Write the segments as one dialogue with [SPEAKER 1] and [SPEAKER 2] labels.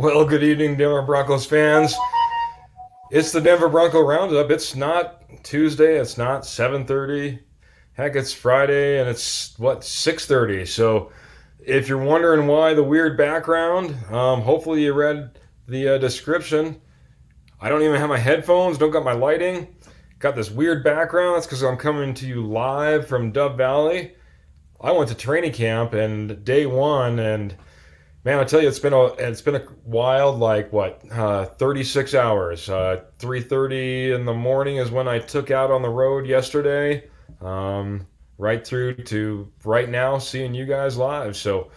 [SPEAKER 1] Well, good evening, Denver Broncos fans. It's the Denver Bronco Roundup. It's not Tuesday. It's not 7:30. Heck, it's Friday, and it's 6:30. So, if you're wondering why the weird background, hopefully you read the description. I don't even have my headphones. Don't got my lighting. Got this weird background. That's because I'm coming to you live from Dove Valley. I went to training camp and day one, and man, I tell you, it's been a wild 36 hours. 3:30 in the morning is when I took out on the road yesterday, right through to right now, seeing you guys live. So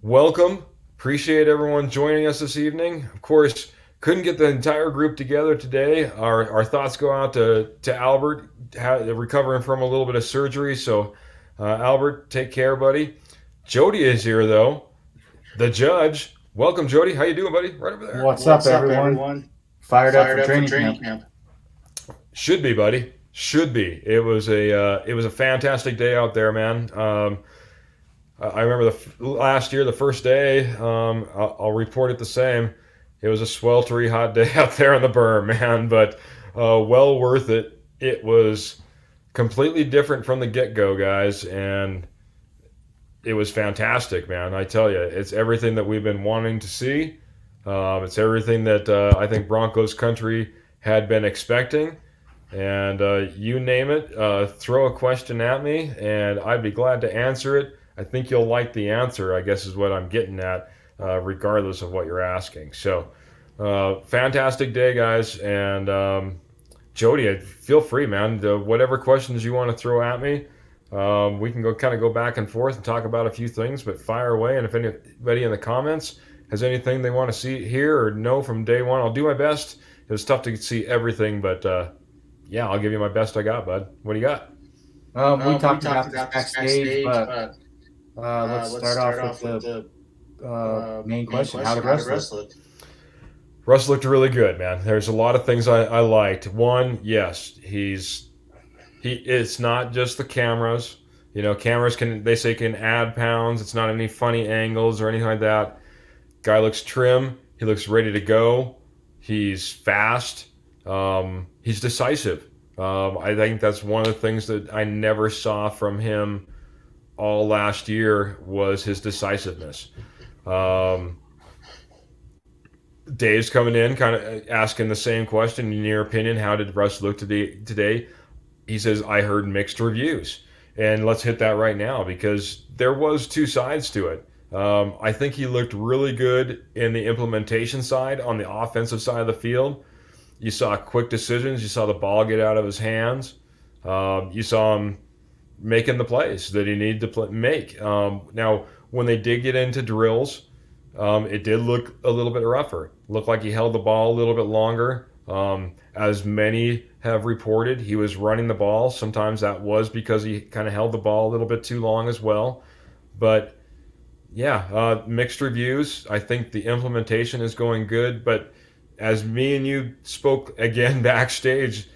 [SPEAKER 1] welcome, appreciate everyone joining us this evening. Of course, couldn't get the entire group together today. Our thoughts go out to Albert, recovering from a little bit of surgery. So Albert, take care, buddy. Jody is here though. The judge. Welcome, Jody. How you doing, buddy? Right over there.
[SPEAKER 2] What's up, everyone? Fired up for training camp.
[SPEAKER 1] Should be, buddy. Should be. It was a fantastic day out there, man. I remember last year, the first day. I'll report it the same. It was a sweltery hot day out there on the berm, man. But well worth it. It was completely different from the get-go, guys, and it was fantastic, man. I tell you, it's everything that we've been wanting to see. It's everything that I think Broncos country had been expecting. And you name it, throw a question at me, and I'd be glad to answer it. I think you'll like the answer, I guess is what I'm getting at, regardless of what you're asking. So, fantastic day, guys. And Jody, feel free, man. Whatever questions you want to throw at me, we can go back and forth and talk about a few things, but fire away. And if anybody in the comments has anything they want to see, hear, or know from day one, I'll do my best. It was tough to see everything, but yeah, I'll give you my best I got, bud. What do you got?
[SPEAKER 2] We talked about this backstage, but let's start off with the main question. How did Russ look?
[SPEAKER 1] Russ looked really good, man. There's a lot of things I liked. One, yes, it's not just the cameras. You know, cameras can add pounds. It's not any funny angles or anything like that. Guy looks trim. He looks ready to go. He's fast. He's decisive. I think that's one of the things that I never saw from him all last year was his decisiveness. Dave's coming in, kind of asking the same question. In your opinion, how did Russ look today? He says, I heard mixed reviews. And let's hit that right now because there was two sides to it. I think he looked really good in the implementation side, on the offensive side of the field. You saw quick decisions. You saw the ball get out of his hands. You saw him making the plays that he needed to make. Now, when they did get into drills, it did look a little bit rougher. Looked like he held the ball a little bit longer. As many have reported, he was running the ball. Sometimes that was because he kind of held the ball a little bit too long as well. But yeah, mixed reviews. I think the implementation is going good. But as me and you spoke again backstage,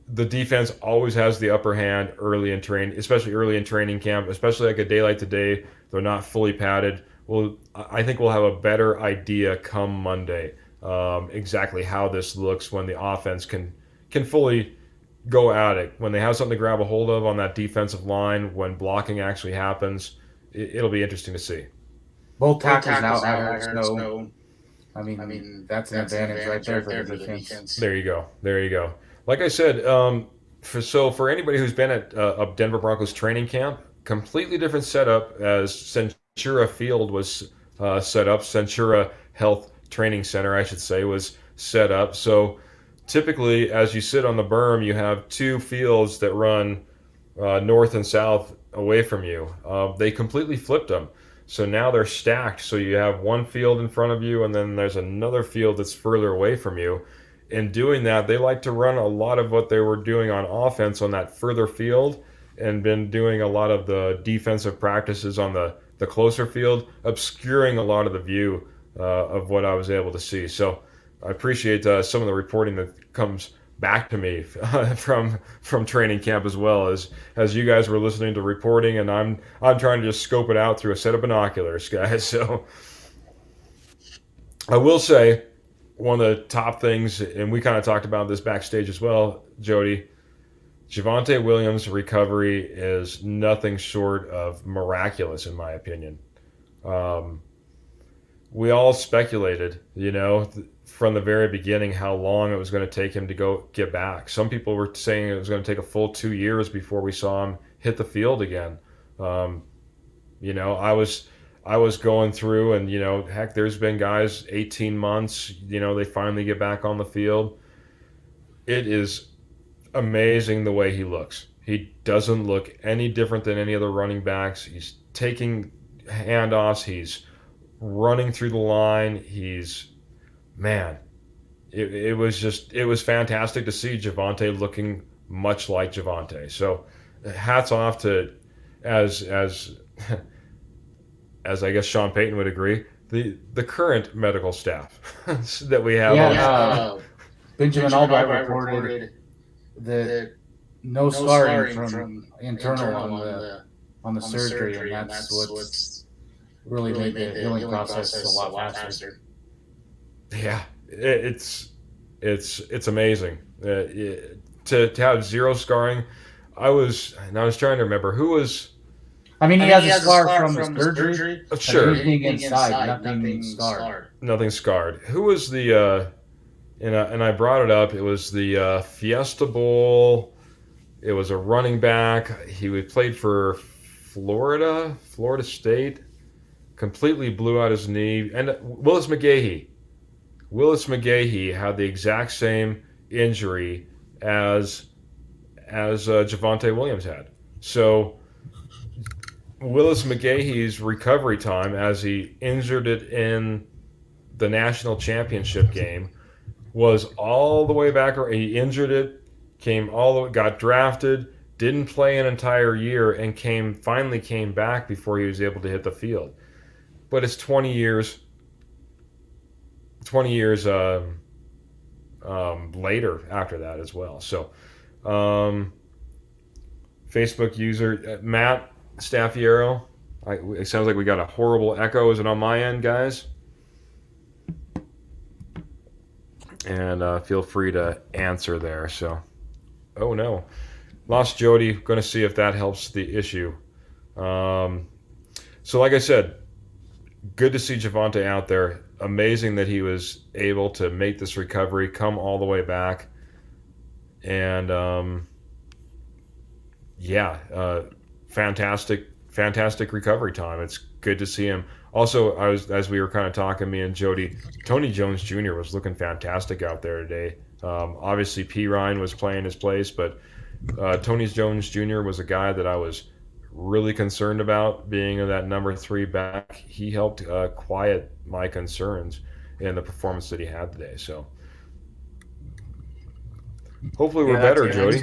[SPEAKER 1] the defense always has the upper hand early in training, especially early in training camp, especially like a day like today. They're not fully padded. Well, I think we'll have a better idea come Monday exactly how this looks when the offense can fully go at it. When they have something to grab a hold of on that defensive line, when blocking actually happens, it'll be interesting to see.
[SPEAKER 2] Both tackles now are so. I mean, that's an advantage right there for the defense.
[SPEAKER 1] There you go. Like I said, for anybody who's been at a Denver Broncos training camp, completely different setup as Centura Field was set up. Centura Health Training Center, I should say, was set up. So typically, as you sit on the berm, you have two fields that run north and south away from you. They completely flipped them. So now they're stacked. So you have one field in front of you, and then there's another field that's further away from you. In doing that, they like to run a lot of what they were doing on offense on that further field and been doing a lot of the defensive practices on the closer field, obscuring a lot of the view of what I was able to see. So I appreciate some of the reporting that comes back to me from training camp as well as you guys were listening to reporting, and I'm trying to just scope it out through a set of binoculars, guys. So I will say one of the top things, and we kind of talked about this backstage as well, Jody. Javonte Williams' recovery is nothing short of miraculous, in my opinion. Um, we all speculated, from the very beginning how long it was going to take him to go get back. Some people were saying it was going to take a full 2 years before we saw him hit the field again. Um, I was going through, and heck, there's been guys 18 months. They finally get back on the field. It is amazing the way he looks. He doesn't look any different than any other running backs. He's taking handoffs. He's running through the line. Man, it was fantastic to see Javonte looking much like Javonte. So hats off to, as as I guess Sean Payton would agree, the current medical staff that we have.
[SPEAKER 2] Yeah, Benjamin Albright reported that no scarring from internal on the surgery, and that's what's really made the healing process a lot faster.
[SPEAKER 1] Yeah, it's amazing to have zero scarring. I was trying to remember who was.
[SPEAKER 2] I mean, he has a scar from the surgery.
[SPEAKER 1] Sure,
[SPEAKER 2] anything inside, nothing scarred.
[SPEAKER 1] Nothing scarred. Who was the? And I brought it up. It was the Fiesta Bowl. It was a running back. He played for Florida State. Completely blew out his knee. And Willis McGahee. Willis McGahee had the exact same injury as Javonte Williams had. So Willis McGahee's recovery time, as he injured it in the national championship game, was all the way back. He injured it, got drafted, didn't play an entire year, and finally came back before he was able to hit the field. But it's 20 years later after that as well. So, Facebook user Matt Staffiero, it sounds like we got a horrible echo. Is it on my end, guys? And feel free to answer there. So, oh no, lost Jody. Going to see if that helps the issue. So, like I said, good to see Javonte out there. Amazing that he was able to make this recovery, come all the way back, and fantastic recovery time. It's good to see him. Also, as we were kind of talking, me and Jody, Tony Jones Jr. was looking fantastic out there today. Obviously, P. Ryan was playing his place, but Tony Jones Jr. was a guy that I was really concerned about being that number 3 back. He helped quiet my concerns in the performance that he had today. So hopefully we're better, Jody.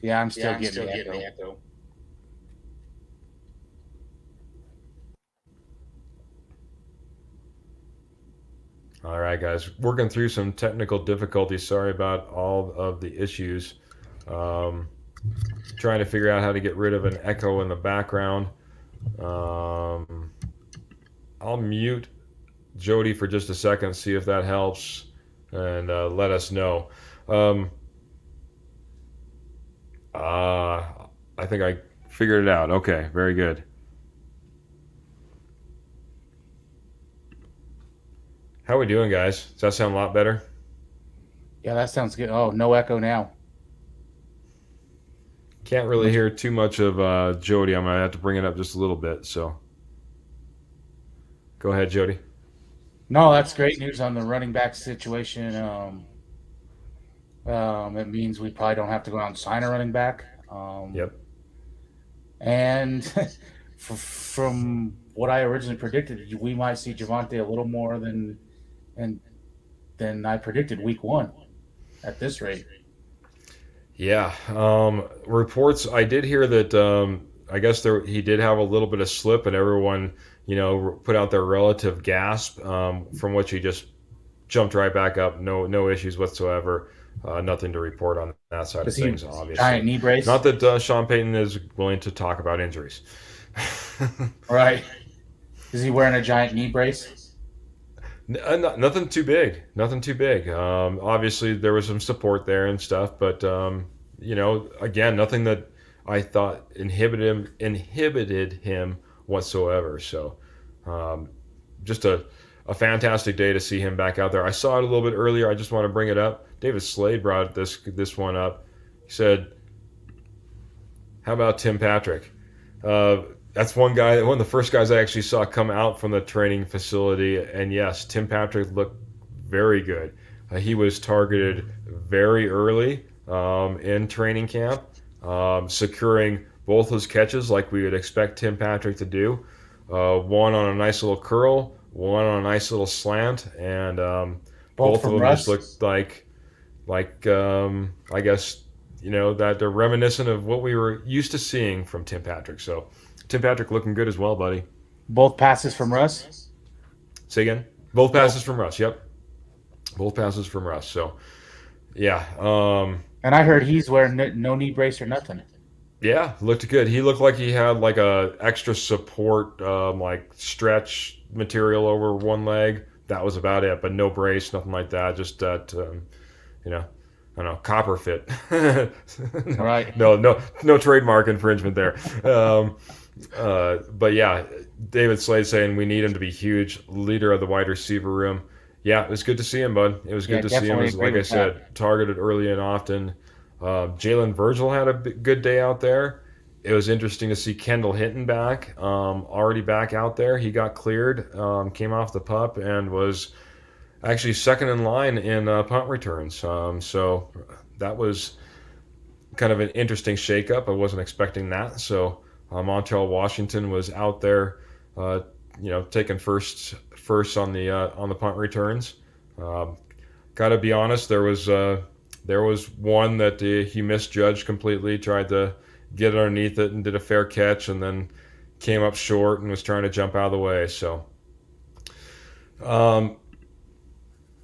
[SPEAKER 2] Yeah, I'm still getting the echo.
[SPEAKER 1] All right, guys, working through some technical difficulties. Sorry about all of the issues. Trying to figure out how to get rid of an echo in the background. I'll mute Jody for just a second, see if that helps, and let us know. I think I figured it out. Okay, very good. How are we doing, guys? Does that sound a lot better?
[SPEAKER 2] Yeah, that sounds good. Oh, no echo now.
[SPEAKER 1] Can't really hear too much of Jody. I'm going to have to bring it up just a little bit. So go ahead, Jody.
[SPEAKER 2] No, that's great news on the running back situation. It means we probably don't have to go out and sign a running back.
[SPEAKER 1] Yep.
[SPEAKER 2] And from what I originally predicted, we might see Javonte a little more than I predicted week 1 at this rate.
[SPEAKER 1] Yeah. Reports, I did hear that I guess he did have a little bit of slip, and everyone, put out their relative gasp, from which he just jumped right back up. No issues whatsoever. Nothing to report on that side of things, obviously.
[SPEAKER 2] Giant knee brace?
[SPEAKER 1] Not that Sean Payton is willing to talk about injuries.
[SPEAKER 2] Right. Is he wearing a giant knee brace?
[SPEAKER 1] Nothing too big. Nothing too big. Obviously, there was some support there and stuff, but again, nothing that I thought inhibited him whatsoever. So, um, just a fantastic day to see him back out there. I saw it a little bit earlier. I just want to bring it up. David Slade brought this one up. He said, "How about Tim Patrick?" Uh, that's one guy, one of the first guys I actually saw come out from the training facility. And yes, Tim Patrick looked very good. He was targeted very early in training camp, securing both his catches like we would expect Tim Patrick to do. One on a nice little curl, one on a nice little slant, and
[SPEAKER 2] Both
[SPEAKER 1] both of
[SPEAKER 2] from
[SPEAKER 1] them just
[SPEAKER 2] Russ.
[SPEAKER 1] looked like I guess that they're reminiscent of what we were used to seeing from Tim Patrick. So Tim Patrick looking good as well, buddy.
[SPEAKER 2] Both passes from Russ.
[SPEAKER 1] Say again. Both
[SPEAKER 2] Both.
[SPEAKER 1] passes from Russ. Yep, both passes from Russ. So yeah,
[SPEAKER 2] And I heard he's wearing no knee brace or nothing.
[SPEAKER 1] yeah, looked good. He looked like he had like a extra support, like stretch material over one leg. That was about it, but no brace, nothing like that. Just that, you know, I don't know, copper fit. no,
[SPEAKER 2] Right.
[SPEAKER 1] no trademark infringement there. But yeah, David Slade saying we need him to be huge, leader of the wide receiver room. Yeah, it was good to see him, bud. It was
[SPEAKER 2] Yeah,
[SPEAKER 1] good to see him.
[SPEAKER 2] definitely
[SPEAKER 1] As
[SPEAKER 2] agree
[SPEAKER 1] like I
[SPEAKER 2] with that.
[SPEAKER 1] said, targeted early and often. Jalen Virgil had a good day out there. It was interesting to see Kendall Hinton back, already back out there. He got cleared, came off the pup, and was actually second in line in punt returns. So that was kind of an interesting shakeup. I wasn't expecting that. So Montel Washington was out there, taking first on the punt returns. Um, Got to be honest, there was one that he misjudged completely. Tried to get underneath it and did a fair catch, and then came up short and was trying to jump out of the way. So um,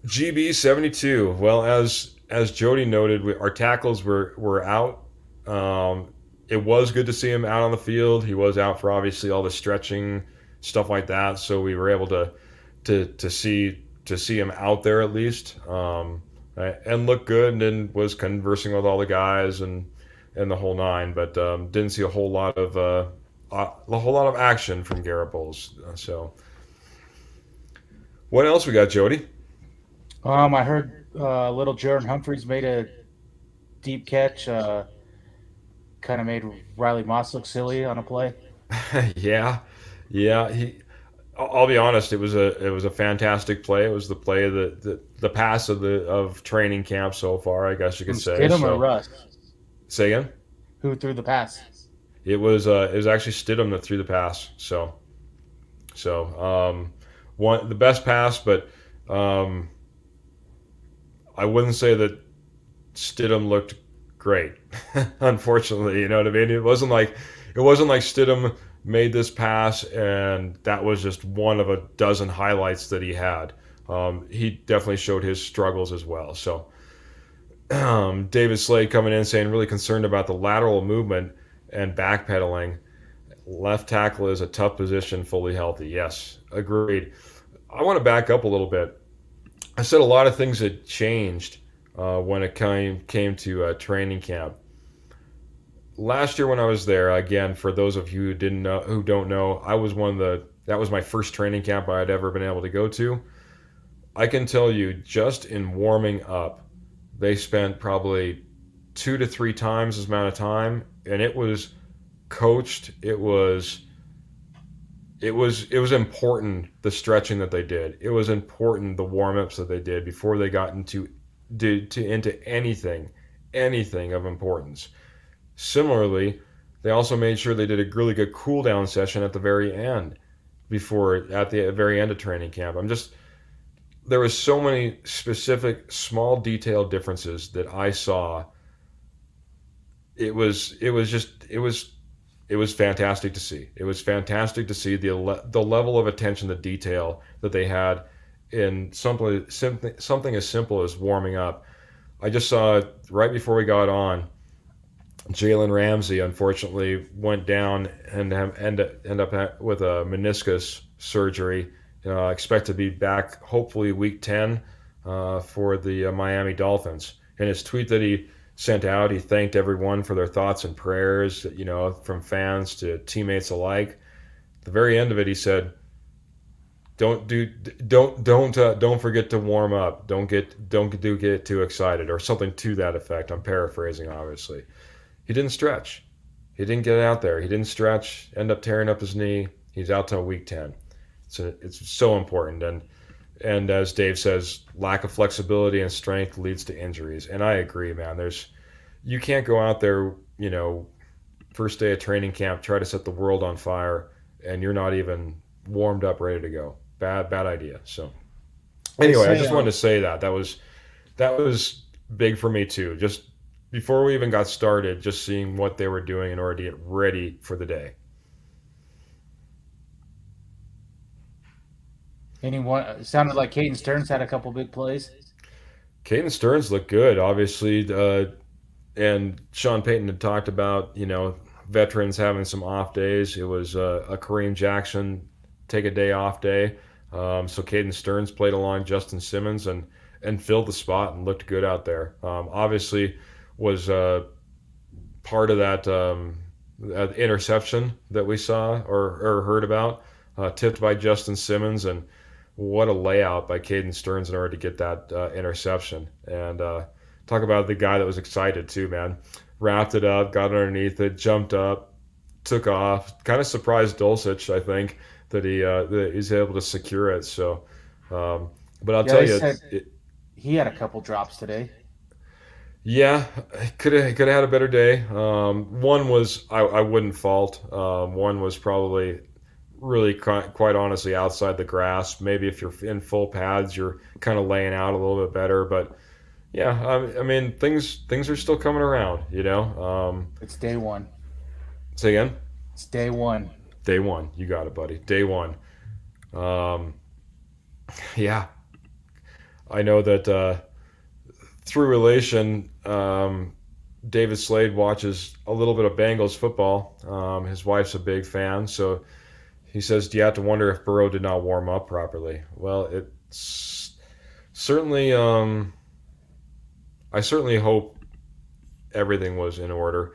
[SPEAKER 1] GB 72. Well, as Jody noted, our tackles were out. It was good to see him out on the field. He was out for obviously all the stretching stuff like that, so we were able to see him out there at least, and look good, and was conversing with all the guys and the whole nine. But didn't see a whole lot of action from Garrett Bowles. So what else we got, Jody?
[SPEAKER 2] I heard little Jordan Humphreys made a deep catch. Kind of made Riley Moss look silly on a play.
[SPEAKER 1] Yeah, yeah. I'll be honest. It was a fantastic play. It was the play of the pass of training camp so far, I guess you could
[SPEAKER 2] From
[SPEAKER 1] say.
[SPEAKER 2] Stidham or
[SPEAKER 1] So
[SPEAKER 2] Russ?
[SPEAKER 1] say again.
[SPEAKER 2] Who threw the pass?
[SPEAKER 1] It was actually Stidham that threw the pass. So one the best pass, but um, I wouldn't say that Stidham looked great. Unfortunately, you know what I mean. It wasn't like Stidham made this pass and that was just one of a dozen highlights that he had. He definitely showed his struggles as well. So David Slade coming in saying really concerned about the lateral movement and backpedaling. Left tackle is a tough position, fully healthy. Yes, agreed. I want to back up a little bit. I said a lot of things had changed when it came to training camp. Last year when I was there, again, for those of you who don't know, I was that was my first training camp I had ever been able to go to. I can tell you, just in warming up, they spent probably 2 to 3 times as amount of time, and it was coached. It was important, the stretching that they did. It was important, the warm ups that they did before they got into anything of importance. Similarly, they also made sure they did a really good cool down session at the very end, at the very end of training camp. There was so many specific small detail differences that I saw. It was fantastic to see. It was fantastic to see the level of attention to detail that they had in something as simple as warming up. I just saw right before we got on, Jalen Ramsey unfortunately went down and ended up with a meniscus surgery. Expect to be back hopefully week 10 for the Miami Dolphins. In his tweet that he sent out, he thanked everyone for their thoughts and prayers, from fans to teammates alike. At the very end of it, he said, don't forget to warm up. Don't get too excited," or something to that effect. I'm paraphrasing, obviously. He didn't stretch. He didn't get out there. He didn't stretch. End up tearing up his knee. He's out till week 10. So it's so important. And as Dave says, lack of flexibility and strength leads to injuries. And I agree, man. You can't go out there, first day of training camp, try to set the world on fire, and you're not even warmed up, ready to go. Bad idea. So anyway, I just wanted to say that was big for me too. Just before we even got started, just seeing what they were doing in order to get ready for the day.
[SPEAKER 2] Anyone? It sounded like Caden Stearns had a couple big plays.
[SPEAKER 1] Caden Stearns looked good, obviously, and Sean Payton had talked about veterans having some off days. It was a Kareem Jackson take a day off day, so Caden Stearns played along Justin Simmons and filled the spot and looked good out there. Obviously, was part of that interception that we saw or heard about, tipped by Justin Simmons, and what a layout by Caden Stearns in order to get that interception. And talk about the guy that was excited too, man. Wrapped it up, got underneath it, jumped up, took off. Kind of surprised Dulcich, I think, that he's able to secure it. So, but I'll tell you,
[SPEAKER 2] he had a couple drops today.
[SPEAKER 1] Yeah, could have had a better day. One was I wouldn't fault. One was probably really quite honestly outside the grasp. Maybe if you're in full pads, you're kind of laying out a little bit better. But yeah, I mean things are still coming around.
[SPEAKER 2] It's day one.
[SPEAKER 1] Say again.
[SPEAKER 2] It's day one.
[SPEAKER 1] Day one. You got it, buddy. Day one. Yeah, I know that through relation, David Slade watches a little bit of Bengals football. His wife's a big fan, so he says, "Do you have to wonder if Burrow did not warm up properly?" Well, it's certainly. I certainly hope everything was in order.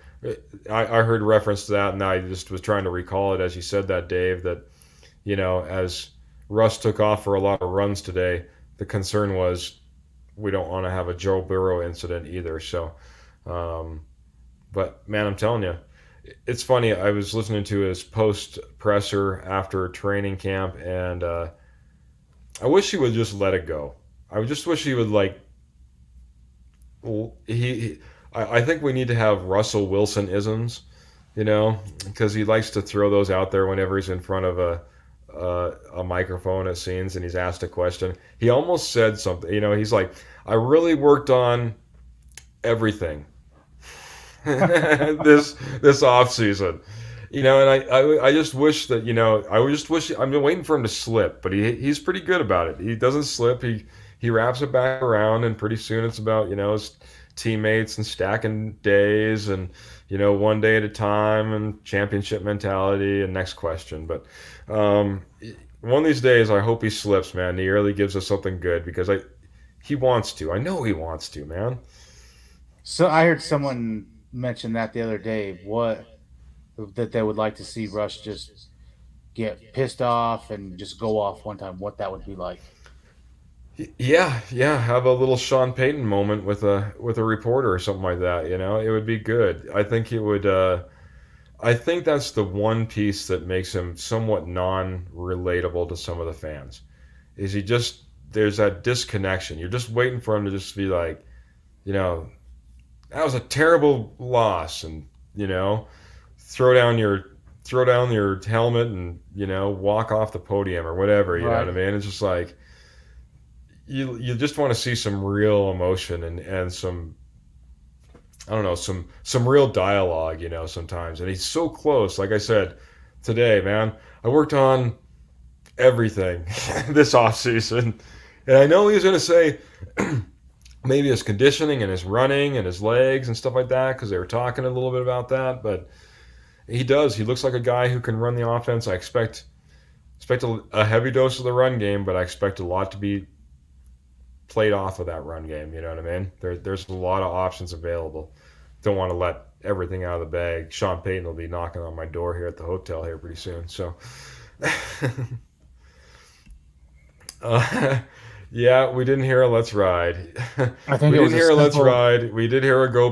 [SPEAKER 1] I heard reference to that, and I just was trying to recall it as you said that, Dave. That as Russ took off for a lot of runs today, the concern was we don't want to have a Joe Burrow incident either. So, but man, I'm telling you, it's funny. I was listening to his post presser after training camp, and I wish he would just let it go. I just wish he would I think we need to have Russell Wilson isms, because he likes to throw those out there whenever he's in front of a microphone at scenes and he's asked a question. He almost said something. He's like, "I really worked on everything this off season." And I just wish that I've been waiting for him to slip, but he's pretty good about it. He doesn't slip. He wraps it back around, and pretty soon it's about his teammates and stacking days and one day at a time and championship mentality and next question. But one of these days I hope he slips, man. He really gives us something good, because he wants to. I know he wants to, man.
[SPEAKER 2] So I heard someone mention that the other day, that they would like to see Russ just get pissed off and just go off one time, what that would be like.
[SPEAKER 1] Yeah, have a little Sean Payton moment with a reporter or something like that. It would be good. I think it would. I think that's the one piece that makes him somewhat non-relatable to some of the fans. Is there's that disconnection. You're just waiting for him to just be like, that was a terrible loss, and throw down your helmet and walk off the podium or whatever. You know what I mean? It's just like. You just want to see some real emotion and some, I don't know, some real dialogue, sometimes. And he's so close. Like I said today, man, I worked on everything this offseason. And I know he was going to say maybe his conditioning and his running and his legs and stuff like that, because they were talking a little bit about that. But he does. He looks like a guy who can run the offense. I expect Expect a heavy dose of the run game, but I expect a lot to be played off of that run game. You know what I mean? There's a lot of options available. Don't want to let everything out of the bag. Sean Payton will be knocking on my door here at the hotel here pretty soon. So, uh, yeah, we didn't hear a "Let's Ride."
[SPEAKER 2] I think
[SPEAKER 1] We
[SPEAKER 2] it was
[SPEAKER 1] didn't
[SPEAKER 2] a
[SPEAKER 1] hear a "Let's
[SPEAKER 2] simple.
[SPEAKER 1] Ride." We did hear a "Go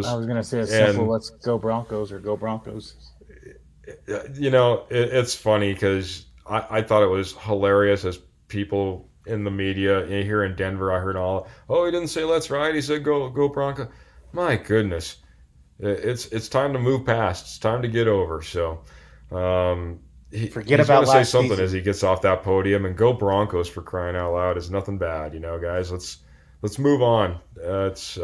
[SPEAKER 2] I
[SPEAKER 1] Broncos,"
[SPEAKER 2] was gonna say a simple
[SPEAKER 1] and
[SPEAKER 2] "Let's go Broncos" or "Go Broncos."
[SPEAKER 1] it's funny because I thought it was hilarious as people in the media here in Denver. I heard all, oh, he didn't say "Let's Ride." He said "Go Bronco." My goodness, it's time to move past. It's time to get over. So um,
[SPEAKER 2] Forget
[SPEAKER 1] he's going
[SPEAKER 2] about
[SPEAKER 1] to say
[SPEAKER 2] last
[SPEAKER 1] something as
[SPEAKER 2] season.
[SPEAKER 1] he gets off that podium, and "Go Broncos" for crying out loud is nothing bad, guys. Let's move on. It's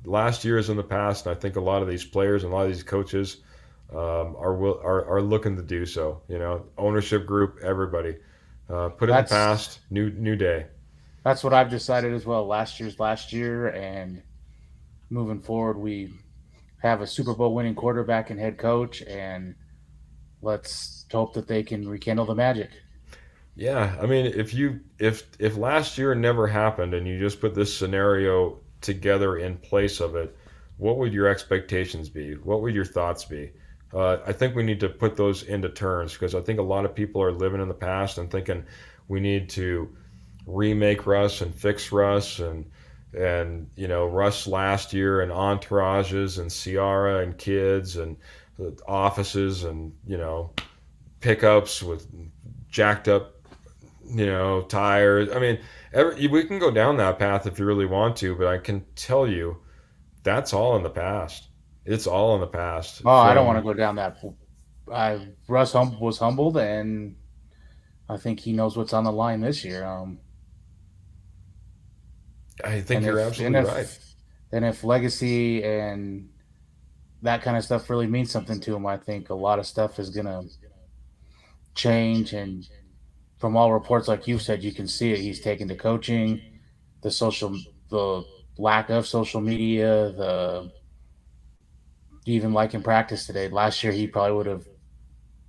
[SPEAKER 1] last year is in the past, and I think a lot of these players and a lot of these coaches are looking to do so. Ownership group, everybody, put it in the
[SPEAKER 2] That's
[SPEAKER 1] past. New day.
[SPEAKER 2] that's what I've decided as well. Last year's last year, and moving forward, we have a Super Bowl winning quarterback and head coach, and let's hope that they can rekindle the magic.
[SPEAKER 1] Yeah, I mean, if last year never happened and you just put this scenario together in place of it, what would your expectations be? What would your thoughts be? I think we need to put those into terms because I think a lot of people are living in the past and thinking we need to remake Russ and fix Russ and Russ last year and entourages and Ciara and kids and offices and pickups with jacked up tires. I mean, we can go down that path if you really want to, but I can tell you that's all in the past. It's all in the past.
[SPEAKER 2] Oh, I don't want to
[SPEAKER 1] From
[SPEAKER 2] go down that. Was humbled, and I think he knows what's on the line this year.
[SPEAKER 1] I think
[SPEAKER 2] And
[SPEAKER 1] you're
[SPEAKER 2] if and
[SPEAKER 1] absolutely right.
[SPEAKER 2] if and if legacy and that kind of stuff really means something to him, I think a lot of stuff is gonna change. And from all reports, like you said, you can see it. He's taken to coaching, the lack of social media, the even like in practice today. Last year, he probably would have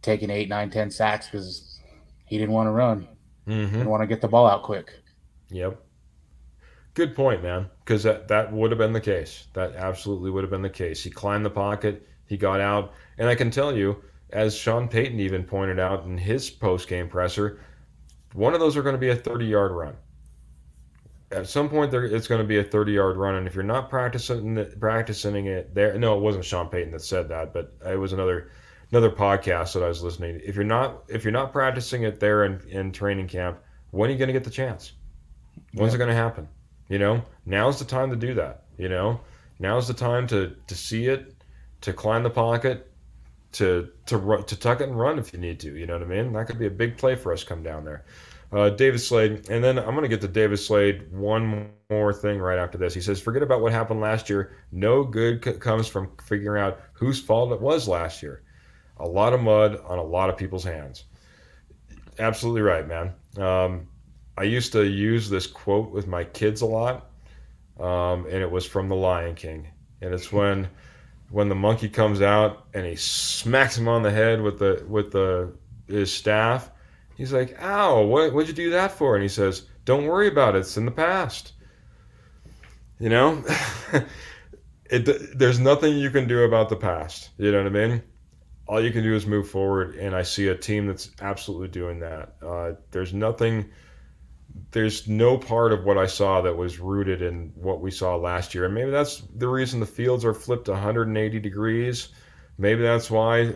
[SPEAKER 2] taken 8, 9, 10 sacks because he didn't want to run,
[SPEAKER 1] Mm-hmm.
[SPEAKER 2] didn't want to get the ball out quick.
[SPEAKER 1] Yep. Good point, man. Because that would have been the case. That absolutely would have been the case. He climbed the pocket. He got out, and I can tell you, as Sean Payton even pointed out in his post game presser, one of those are going to be a 30-yard run. At some point, it's going to be a 30-yard run, and if you're not practicing it there, no, it wasn't Sean Payton that said that, but it was another podcast that I was listening to. If you're not practicing it there in training camp, when are you going to get the chance? When's it
[SPEAKER 2] Yep.
[SPEAKER 1] going to happen? Now's the time to do that. Now's the time to see it, to climb the pocket, to tuck it and run if you need to. You know what I mean? That could be a big play for us come down there. David Slade, and then I'm going to get to David Slade one more thing right after this. He says, "Forget about what happened last year. No good comes from figuring out whose fault it was last year. A lot of mud on a lot of people's hands." Absolutely right, man. I used to use this quote with my kids a lot, and it was from The Lion King, and it's when the monkey comes out and he smacks him on the head with the his staff. He's like, "Ow! What'd you do that for?" And he says, "Don't worry about it. It's in the past." You know, there's nothing you can do about the past. You know what I mean? All you can do is move forward, and I see a team that's absolutely doing that. There's no part of what I saw that was rooted in what we saw last year. And maybe that's the reason the fields are flipped 180 degrees. Maybe that's why,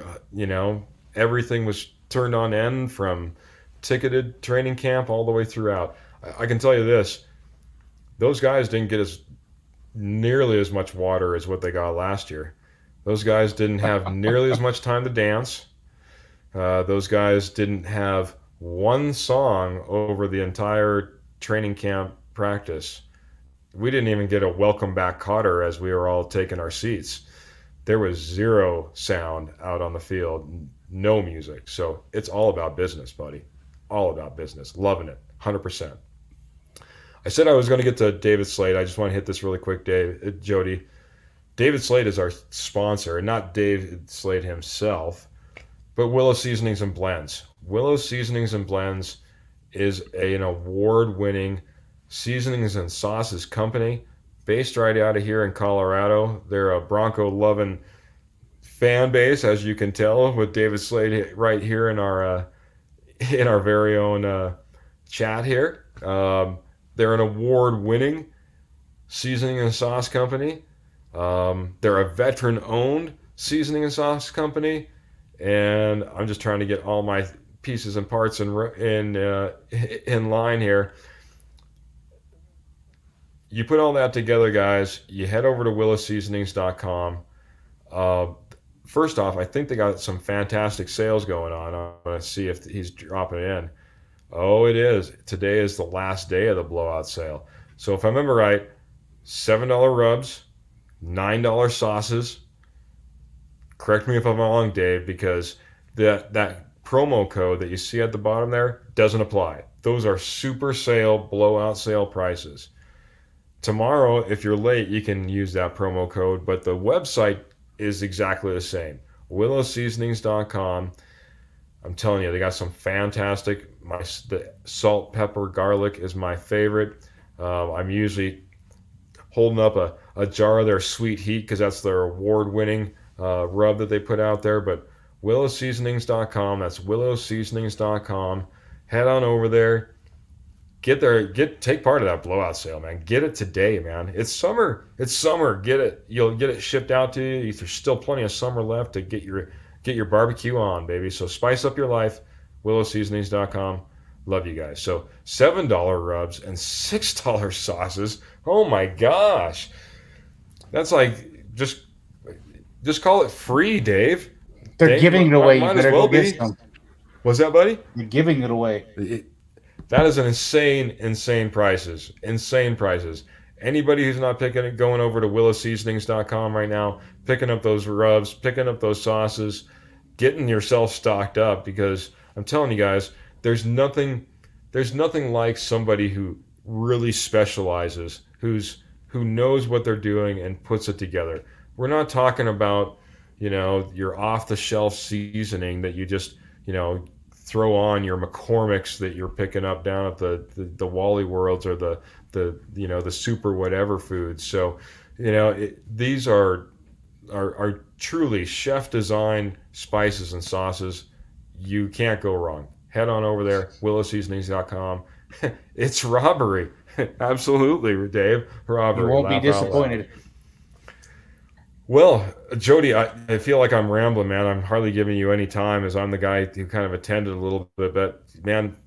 [SPEAKER 1] everything was turned on end from ticketed training camp all the way throughout. I can tell you this, those guys didn't get as nearly as much water as what they got last year. Those guys didn't have nearly as much time to dance. Those guys didn't have one song over the entire training camp practice. We didn't even get a welcome back Cotter as we were all taking our seats. There was zero sound out on the field, no music. So it's all about business, buddy. All about business. Loving it, 100%. I said I was going to get to David Slade. I just want to hit this really quick, Jody. David Slade is our sponsor, and not David Slade himself, But Willow Seasonings and Blends. Willow Seasonings and Blends is an award-winning seasonings and sauces company based right out of here in Colorado. They're a Bronco-loving fan base, as you can tell, with David Slade right here in our very own chat here. They're an award-winning seasoning and sauce company. They're a veteran-owned seasoning and sauce company, and I'm just trying to get all my pieces and parts in line here. You put all that together, guys. You head over to willowseasonings.com. Uh, First off, I think they got some fantastic sales going on. I'm going to see if he's dropping in. Oh, it is. Today is the last day of the blowout sale. So if I remember right, $7 rubs, $9 sauces. Correct me if I'm wrong, Dave, because that promo code that you see at the bottom there doesn't apply. Those are super sale, blowout sale prices. Tomorrow, if you're late, you can use that promo code, but the website is exactly the same. willowseasonings.com. I'm telling you, they got some fantastic. The salt, pepper, garlic is my favorite. I'm usually holding up a jar of their sweet heat because that's their award-winning rub that they put out there. But willowseasonings.com. That's willowseasonings.com. Head on over there. Take part of that blowout sale, man. Get it today, man. It's summer. It's summer. Get it. You'll get it shipped out to you. There's still plenty of summer left to get your barbecue on, baby. So spice up your life. willowseasonings.com. Love you guys. So $7 rubs and $6 sauces. Oh my gosh. That's like just call it free, Dave.
[SPEAKER 2] They're giving it away.
[SPEAKER 1] Might
[SPEAKER 2] You
[SPEAKER 1] as
[SPEAKER 2] better
[SPEAKER 1] well
[SPEAKER 2] go
[SPEAKER 1] be.
[SPEAKER 2] get some.
[SPEAKER 1] What's that, buddy?
[SPEAKER 2] You're giving it away.
[SPEAKER 1] That is an insane prices. Insane prices. Anybody who's not going over to willowseasonings.com right now, picking up those rubs, picking up those sauces, getting yourself stocked up, because I'm telling you guys, there's nothing like somebody who really specializes, who knows what they're doing and puts it together. We're not talking about, your off the shelf seasoning that you just, throw on your McCormick's that you're picking up down at the Wally Worlds or the super whatever foods. So, these are truly chef designed spices and sauces. You can't go wrong. Head on over there, willowseasonings.com. It's robbery. Absolutely, Dave. Robbery.
[SPEAKER 2] You won't be disappointed.
[SPEAKER 1] Well, Jody, I feel like I'm rambling, man. I'm hardly giving you any time as I'm the guy who kind of attended a little bit. But, man,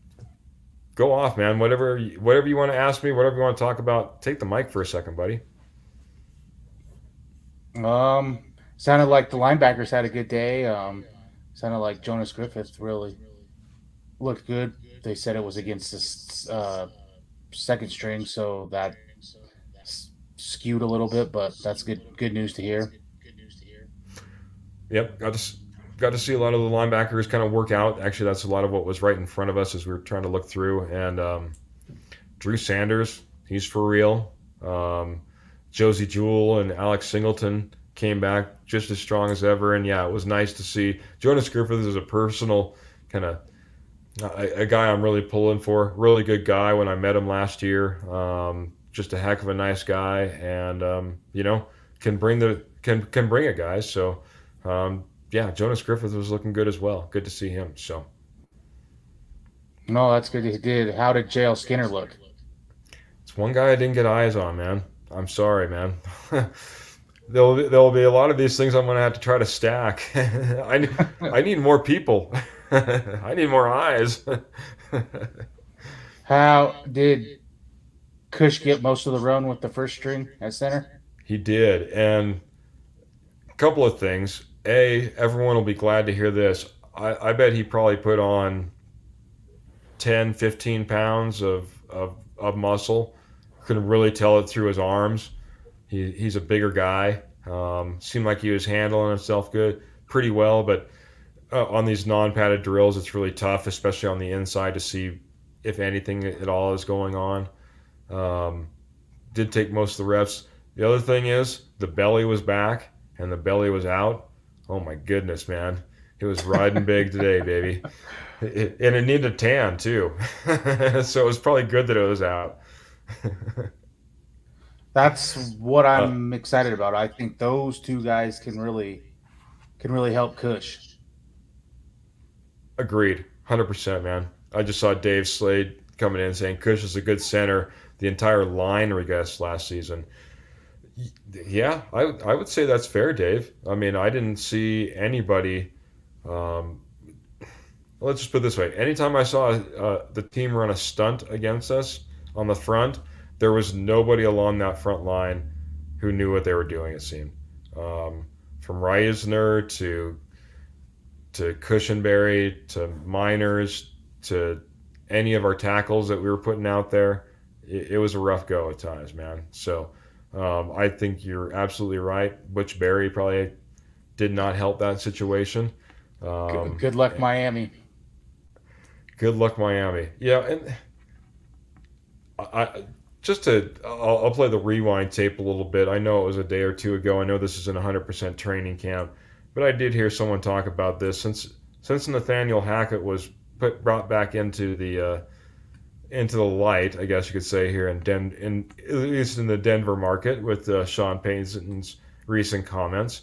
[SPEAKER 1] go off, man. Whatever you want to ask me, whatever you want to talk about, take the mic for a second, buddy.
[SPEAKER 2] Sounded like the linebackers had a good day. Sounded like Jonas Griffith really looked good. They said it was against the second string, so that skewed a little bit, but that's good news to hear.
[SPEAKER 1] Yep, got to see a lot of the linebackers kind of work out. Actually, that's a lot of what was right in front of us as we were trying to look through. And Drew Sanders, he's for real. Josie Jewell and Alex Singleton came back just as strong as ever. And yeah, it was nice to see Jonas Griffith is a personal kind of a guy I'm really pulling for. Really good guy when I met him last year. Just a heck of a nice guy, and can bring it, guys. So yeah, Jonas Griffith was looking good as well. Good to see him. So
[SPEAKER 2] no, that's good. He did. How did JL Skinner look?
[SPEAKER 1] It's one guy I didn't get eyes on, man. I'm sorry, man. There'll be a lot of these things I'm going to have to try to stack. I need more people. I need more eyes.
[SPEAKER 2] How did Cush get most of the run with the first string at center?
[SPEAKER 1] He did. And a couple of things. Everyone will be glad to hear this. I bet he probably put on 10, 15 pounds of muscle. Couldn't really tell it through his arms. He's a bigger guy. Seemed like he was handling himself pretty well, but on these non-padded drills, it's really tough, especially on the inside, to see if anything at all is going on. Did take most of the reps. The other thing is the belly was back and the belly was out. Oh my goodness, man. It was riding big today, baby. And it needed a tan too, so it was probably good that it was out.
[SPEAKER 2] That's what
[SPEAKER 1] uh,
[SPEAKER 2] I'm excited about. I think those two guys can really help Cush.
[SPEAKER 1] Agreed, 100%, man. I just saw Dave Slade coming in saying Kush is a good center. The entire line regressed last season. Yeah, I would say that's fair, Dave. I mean, I didn't see anybody. Um, let's just put it this way: anytime I saw the team run a stunt against us on the front, there was nobody along that front line who knew what they were doing. It seemed, from Reisner to Cushenberry to Miners to any of our tackles that we were putting out there, it was a rough go at times, man. So I think you're absolutely right. Butch Berry probably did not help that situation. Um,
[SPEAKER 2] Good luck, Miami.
[SPEAKER 1] Good luck, Miami. Yeah, and I just I'll play the rewind tape a little bit. I know it was a day or two ago. I know this isn't 100% training camp, but I did hear someone talk about this since Nathaniel Hackett was brought back into the light, I guess you could say here in at least in the Denver market with Sean Payton's recent comments.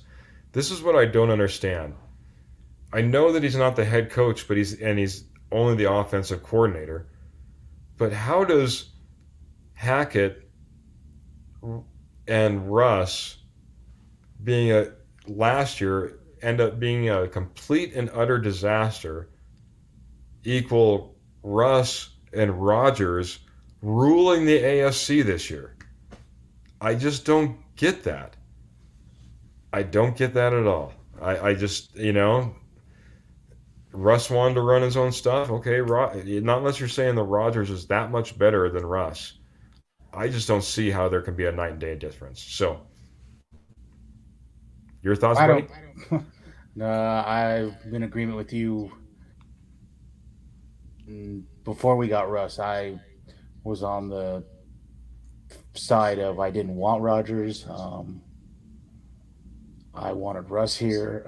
[SPEAKER 1] This is what I don't understand. I know that he's not the head coach, but he's only the offensive coordinator. But how does Hackett and Russ being a last year end up being a complete and utter disaster equal Russ and Rodgers ruling the AFC this year? I just don't get that. I don't get that at all. I just, Russ wanted to run his own stuff. Okay, not unless you're saying that Rodgers is that much better than Russ. I just don't see how there can be a night and day difference. So, your thoughts,
[SPEAKER 2] I
[SPEAKER 1] buddy?
[SPEAKER 2] don't. I'm in agreement with you. Before we got Russ, I was on the side of I didn't want Rodgers. I wanted Russ here.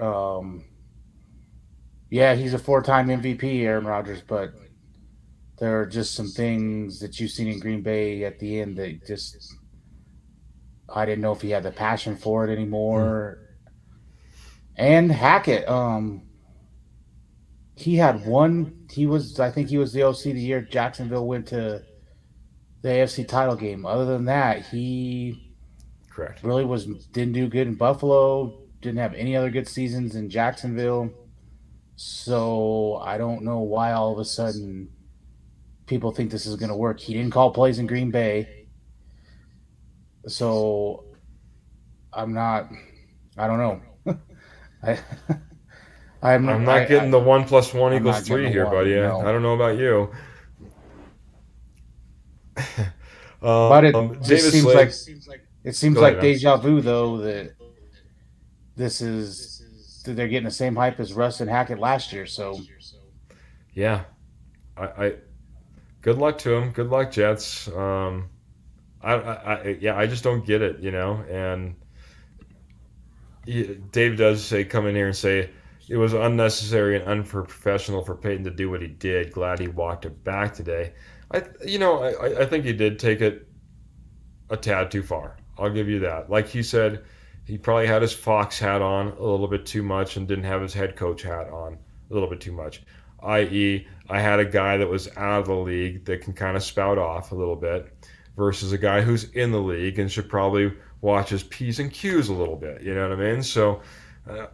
[SPEAKER 2] Yeah, he's a four-time MVP, Aaron Rodgers, but there are just some things that you've seen in Green Bay at the end that just I didn't know if he had the passion for it
[SPEAKER 1] Hmm.
[SPEAKER 2] anymore. And Hackett, he had one. I think he was the OC the year Jacksonville went to the AFC title game. Other than that, he
[SPEAKER 1] Correct.
[SPEAKER 2] really was didn't do good in Buffalo. Didn't have any other good seasons in Jacksonville. So I don't know why all of a sudden people think this is going to work. He didn't call plays in Green Bay, so I'm not. I don't know. I
[SPEAKER 1] I'm not getting the one plus one
[SPEAKER 2] I'm
[SPEAKER 1] equals
[SPEAKER 2] not getting
[SPEAKER 1] three
[SPEAKER 2] the
[SPEAKER 1] here, buddy.
[SPEAKER 2] one.
[SPEAKER 1] I
[SPEAKER 2] No,
[SPEAKER 1] don't know about you.
[SPEAKER 2] but it just
[SPEAKER 1] David
[SPEAKER 2] seems like
[SPEAKER 1] Slade.
[SPEAKER 2] it seems
[SPEAKER 1] Go ahead,
[SPEAKER 2] like
[SPEAKER 1] man.
[SPEAKER 2] deja vu though that this is that they're getting the same hype as Russ and Hackett last year. So
[SPEAKER 1] Yeah, I good luck to him. Good luck, Jets. Yeah, I just don't get it. And Dave does say come in here and say it was unnecessary and unprofessional for Peyton to do what he did. Glad he walked it back today. I think he did take it a tad too far. I'll give you that. Like he said, he probably had his Fox hat on a little bit too much and didn't have his head coach hat on a little bit too much. I.e., I had a guy that was out of the league that can kind of spout off a little bit versus a guy who's in the league and should probably watch his P's and Q's a little bit. You know what I mean? So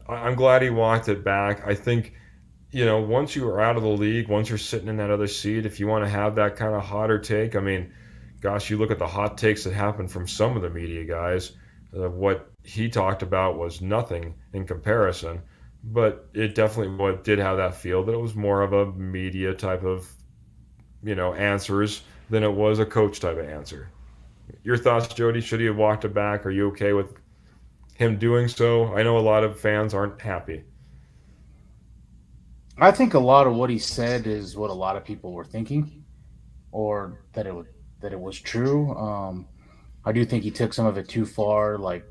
[SPEAKER 1] I'm glad he walked it back. I think, once you are out of the league, once you're sitting in that other seat, if you want to have that kind of hotter take, I mean, gosh, you look at the hot takes that happened from some of the media guys. What he talked about was nothing in comparison, but it definitely what did have that feel that it was more of a media type of answers than it was a coach type of answer. Your thoughts, Jody? Should he have walked it back? Are you okay with him doing so? I know a lot of fans aren't happy.
[SPEAKER 2] I think a lot of what he said is what a lot of people were thinking, or that it was true. I do think he took some of it too far, like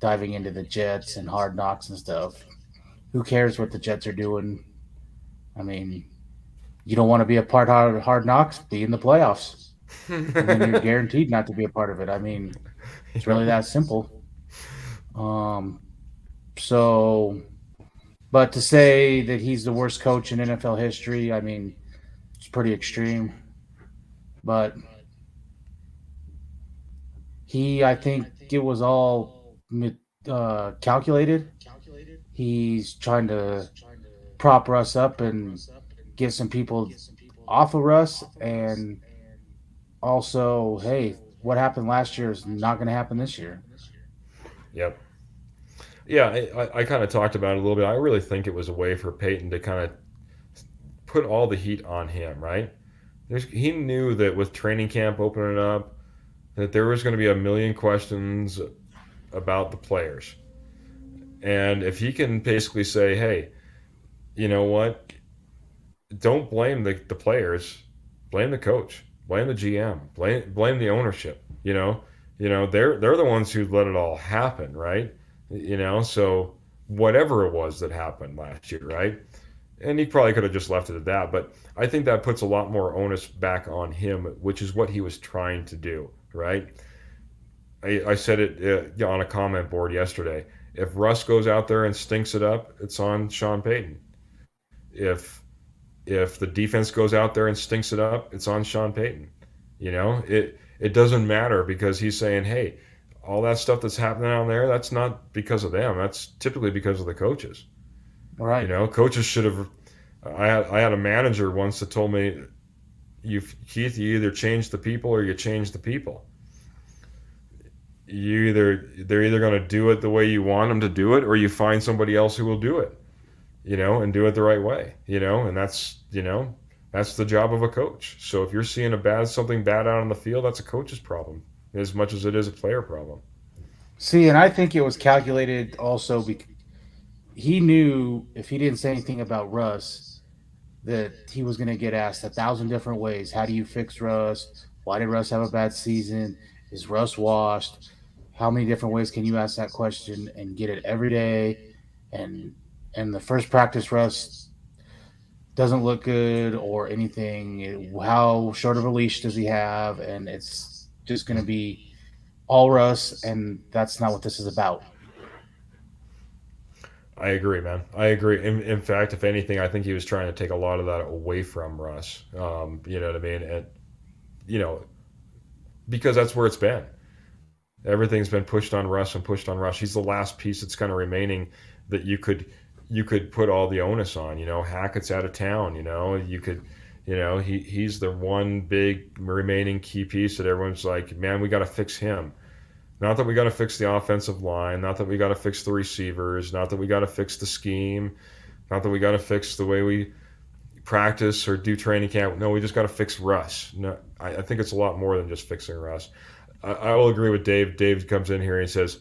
[SPEAKER 2] diving into the Jets and Hard Knocks and stuff. who cares what the Jets are doing? I mean, you don't want to be a part of Hard Knocks, be in the playoffs, and then you're guaranteed not to be a part of it. I mean, it's really
[SPEAKER 1] Yeah.
[SPEAKER 2] that simple. Um, so, but to say that he's the worst coach in NFL history, I mean, it's pretty extreme. But I think it was all calculated. He's trying to prop Russ up and get some people off of Russ, and also, hey, what happened last year is not going to happen this year.
[SPEAKER 1] Yep. Yeah, I kind of talked about it a little bit. I really think it was a way for Peyton to kind of put all the heat on him, right? He knew that with training camp opening up, that there was going to be a million questions about the players. And if he can basically say, hey, you know what? Don't blame the players, blame the coach, blame the GM, blame the ownership. They're the ones who let it all happen, right? So whatever it was that happened last year, right? And he probably could have just left it at that, but I think that puts a lot more onus back on him, which is what he was trying to do, right? I said it on a comment board yesterday. If Russ goes out there and stinks it up, it's on Sean Payton. If if the defense goes out there and stinks it up, it's on Sean Payton. It doesn't matter because he's saying, hey, all that stuff that's happening down there, that's not because of them. That's typically because of the coaches.
[SPEAKER 2] All right.
[SPEAKER 1] Coaches should have. I had a manager once that told me, Keith, you either change the people or you change the people. They're either going to do it the way you want them to do it, or you find somebody else who will do it. And do it the right way. And that's the job of a coach. So if you're seeing something bad out on the field, that's a coach's problem as much as it is a player problem.
[SPEAKER 2] See, and I think it was calculated also because he knew if he didn't say anything about Russ, that he was going to get asked 1,000 different ways. How do you fix Russ? Why did Russ have a bad season? Is Russ washed? How many different ways can you ask that question and get it every day? And the first practice, Russ doesn't look good or anything. How short of a leash does he have? And it's just going to be all Russ, and that's not what this is about.
[SPEAKER 1] I agree, man. I agree. In fact, if anything, I think he was trying to take a lot of that away from Russ. You know what I mean? And you know, because that's where it's been. Everything's been pushed on Russ and pushed on Russ. He's the last piece that's kind of remaining that you could put all the onus on. Hackett's out of town. He's the one big remaining key piece that everyone's like, man, we got to fix him. Not that we got to fix the offensive line, not that we got to fix the receivers, not that we got to fix the scheme, not that we got to fix the way we practice or do training camp. No, we just got to fix Russ. No, I think it's a lot more than just fixing Russ. I will agree with Dave. Dave comes in here and he says,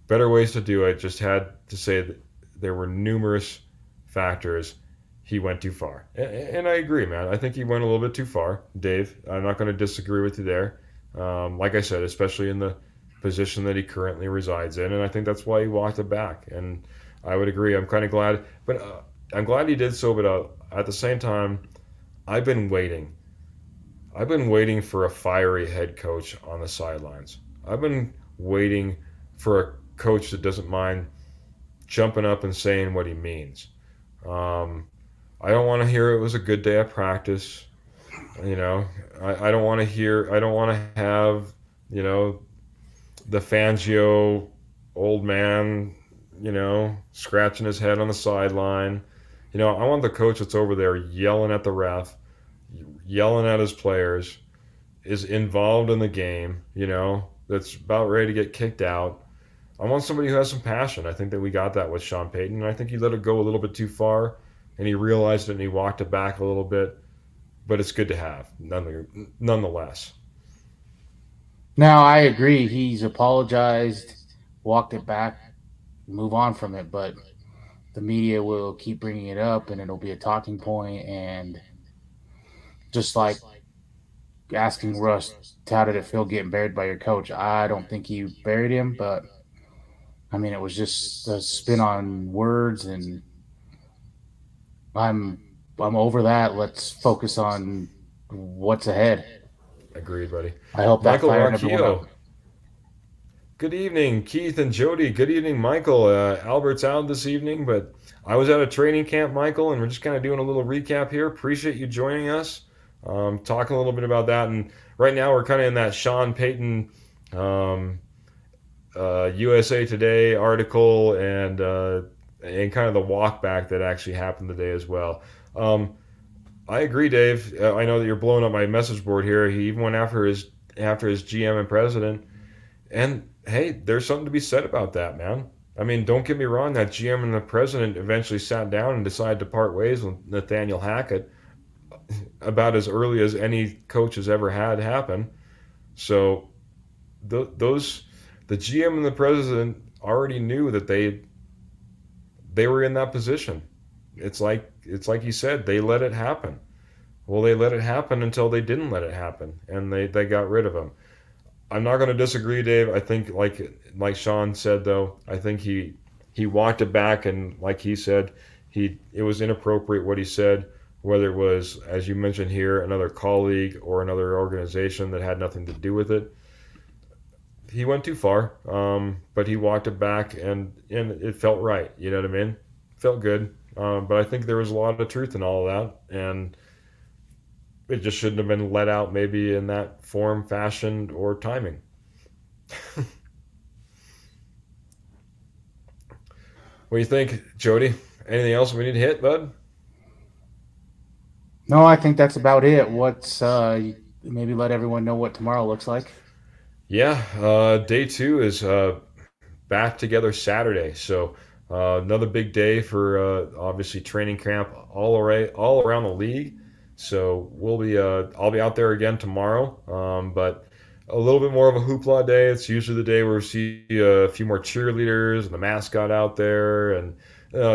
[SPEAKER 1] better ways to do it. Just had to say that there were numerous factors. He went too far. And I agree, man. I think he went a little bit too far, Dave. I'm not going to disagree with you there. Like I said, especially in the position that he currently resides in. And I think that's why he walked it back. And I would agree. I'm kind of glad. But I'm glad he did so. But at the same time, I've been waiting. I've been waiting for a fiery head coach on the sidelines. I've been waiting for a coach that doesn't mind jumping up and saying what he means. I don't want to hear it was a good day of practice. I don't want to hear. I don't want to have the Fangio old man scratching his head on the sideline. I want the coach that's over there yelling at the ref, yelling at his players, is involved in the game, that's about ready to get kicked out. I want somebody who has some passion. I think that we got that with Sean Payton, and I think he let it go a little bit too far, and he realized it and he walked it back a little bit, but it's good to have, nonetheless.
[SPEAKER 2] Now, I agree. He's apologized, walked it back, move on from it, but the media will keep bringing it up and it'll be a talking point. And just like asking Russ, how did it feel getting buried by your coach? I don't think he buried him, but I mean, it was just a spin on words, and I'm I'm over that. Let's focus on what's ahead.
[SPEAKER 1] Agreed, buddy.
[SPEAKER 2] I hope that
[SPEAKER 1] Michael
[SPEAKER 2] fired everyone up.
[SPEAKER 1] Rockio. Good evening, Keith and Jody. Good evening, Michael. Albert's out this evening, but I was at a training camp, Michael, and we're just kind of doing a little recap here. Appreciate you joining us. Talking a little bit about that, and right now we're kind of in that Sean Payton um, USA Today article and kind of the walk back that actually happened today as well. Um, I agree, Dave. I know that you're blowing up my message board here. He even went after his GM and president, and hey, there's something to be said about that, man. I mean, don't get me wrong. That GM and the president eventually sat down and decided to part ways with Nathaniel Hackett about as early as any coach has ever had happen. So those the GM and the president already knew that they were in that position. It's like you said, they let it happen. Well, they let it happen until they didn't let it happen, and they got rid of him. I'm not going to disagree, Dave. I think like Sean said though, I think he walked it back, and like he said, it was inappropriate what he said, whether it was, as you mentioned here, another colleague or another organization that had nothing to do with it. He went too far, but he walked it back, and it felt right. You know what I mean? Felt good. But I think there was a lot of truth in all of that, and it just shouldn't have been let out maybe in that form, fashion, or timing. What do you think, Jody? Anything else we need to hit, bud?
[SPEAKER 2] No, I think that's about it. What's maybe let everyone know what tomorrow looks like.
[SPEAKER 1] Yeah, day two is back together Saturday. So another big day for obviously training camp all around the league. So I'll be out there again tomorrow, but a little bit more of a hoopla day. It's usually the day where we see a few more cheerleaders and the mascot out there, and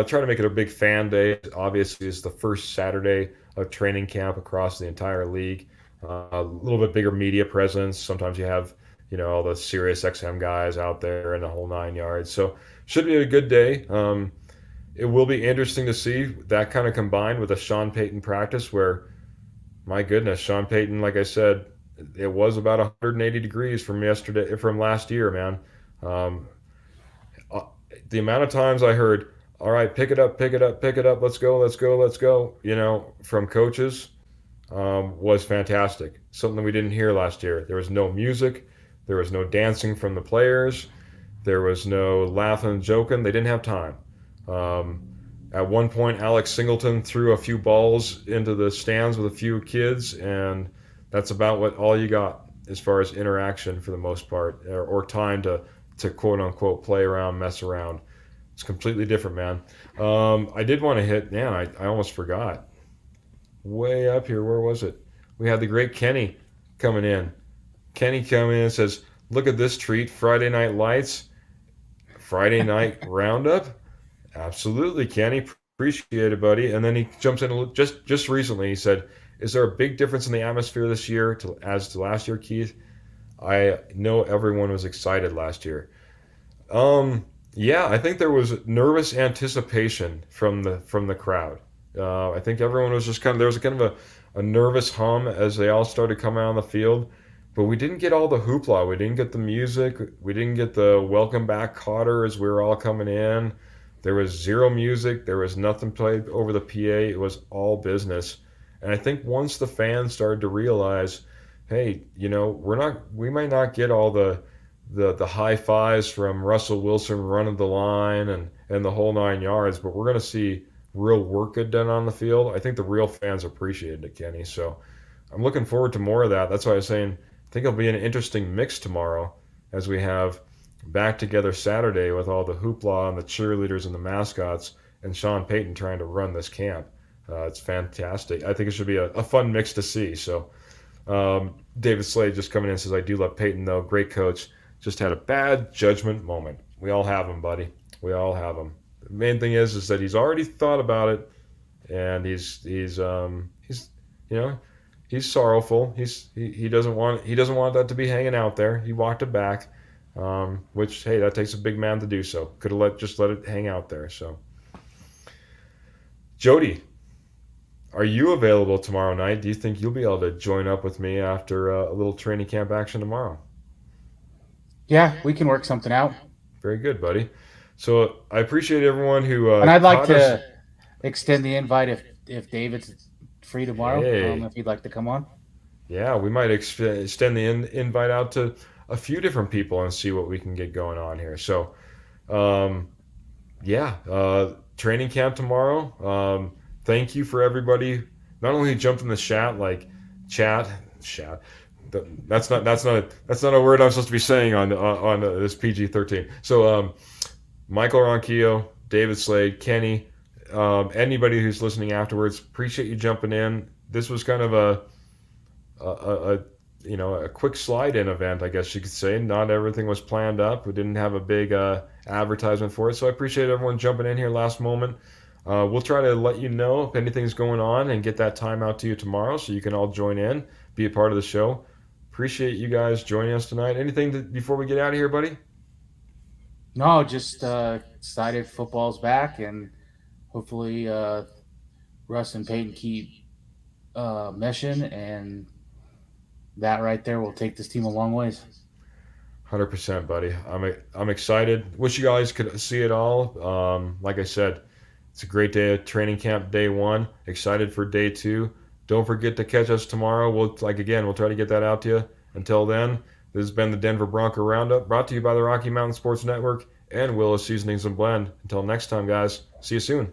[SPEAKER 1] try to make it a big fan day. Obviously, it's the first Saturday of training camp across the entire league. A little bit bigger media presence. Sometimes you have all the Sirius XM guys out there and the whole 9 yards. So should be a good day. It will be interesting to see that kind of combined with a Sean Payton practice where, my goodness, Sean Payton, like I said, it was about 180 degrees from last year, man. Um, uh, the amount of times I heard, all right, pick it up, pick it up, pick it up, let's go, let's go, let's go, from coaches was fantastic. Something we didn't hear last year. There was no music. There was no dancing from the players. There was no laughing and joking. They didn't have time. Um, at one point, Alex Singleton threw a few balls into the stands with a few kids, and that's about all you got as far as interaction for the most part, or time to quote unquote play around, mess around. It's completely different, man. I did want to hit, man, I almost forgot. Way up here, where was it? We had the great Kenny coming in. Kenny come in and says, "Look at this treat, Friday Night Lights, Friday Night Roundup." Absolutely, Kenny. Appreciate it, buddy. And then he jumps in just recently. He said, "Is there a big difference in the atmosphere this year as to last year, Keith?" I know everyone was excited last year. Yeah, I think there was nervous anticipation from the crowd. I think everyone was just there was kind of a nervous hum as they all started coming on the field. But we didn't get all the hoopla. We didn't get the music. We didn't get the welcome back Cotter as we were all coming in. There was zero music. There was nothing played over the PA. It was all business. And I think once the fans started to realize, hey, we might not get all the high fives from Russell Wilson running the line and the whole 9 yards, but we're going to see real work get done on the field. I think the real fans appreciated it, Kenny. So I'm looking forward to more of that. That's why I was saying I think it'll be an interesting mix tomorrow as we have back together Saturday with all the hoopla and the cheerleaders and the mascots and Sean Payton trying to run this camp. It's fantastic. I think it should be a fun mix to see. So David Slade just coming in says, "I do love Payton though. Great coach. Just had a bad judgment moment." We all have them, buddy. We all have them. The main thing is that he's already thought about it, and he's sorrowful. He doesn't want that to be hanging out there. He walked it back, which hey, that takes a big man to do so. Could have just let it hang out there. So, Jody, Are you available tomorrow night? Do you think you'll be able to join up with me after a little training camp action tomorrow?
[SPEAKER 2] Yeah, we can work something out.
[SPEAKER 1] Very good, buddy. So I appreciate everyone who
[SPEAKER 2] And I'd like
[SPEAKER 1] caught us.
[SPEAKER 2] to extend the invite if David's free tomorrow.
[SPEAKER 1] Hey,
[SPEAKER 2] If he'd like to come on.
[SPEAKER 1] yeah, we might extend the invite out to a few different people and see what we can get going on here. So, um, yeah, training camp tomorrow. Thank you for everybody. Not only who jumped in the chat, chat. That's not a word I'm supposed to be saying on this PG-13. So, Michael Ronquillo, David Slade, Kenny, anybody who's listening afterwards, appreciate you jumping in. This was kind of a a quick slide in event, I guess you could say. Not everything was planned up. We didn't have a big advertisement for it, so I appreciate everyone jumping in here last moment. We'll try to let you know if anything's going on and get that time out to you tomorrow so you can all join in, be a part of the show. Appreciate you guys joining us tonight. Anything before we get out of here, buddy?
[SPEAKER 2] No, just excited football's back, and hopefully Russ and Peyton keep meshing, and that right there will take this team a long ways.
[SPEAKER 1] 100%, buddy. I'm excited. Wish you guys could see it all. Like I said, it's a great day of training camp, day one. Excited for day two. Don't forget to catch us tomorrow. We'll try to get that out to you. Until then, this has been the Denver Bronco Roundup, brought to you by the Rocky Mountain Sports Network and Willis Seasonings and Blend. Until next time, guys. See you soon.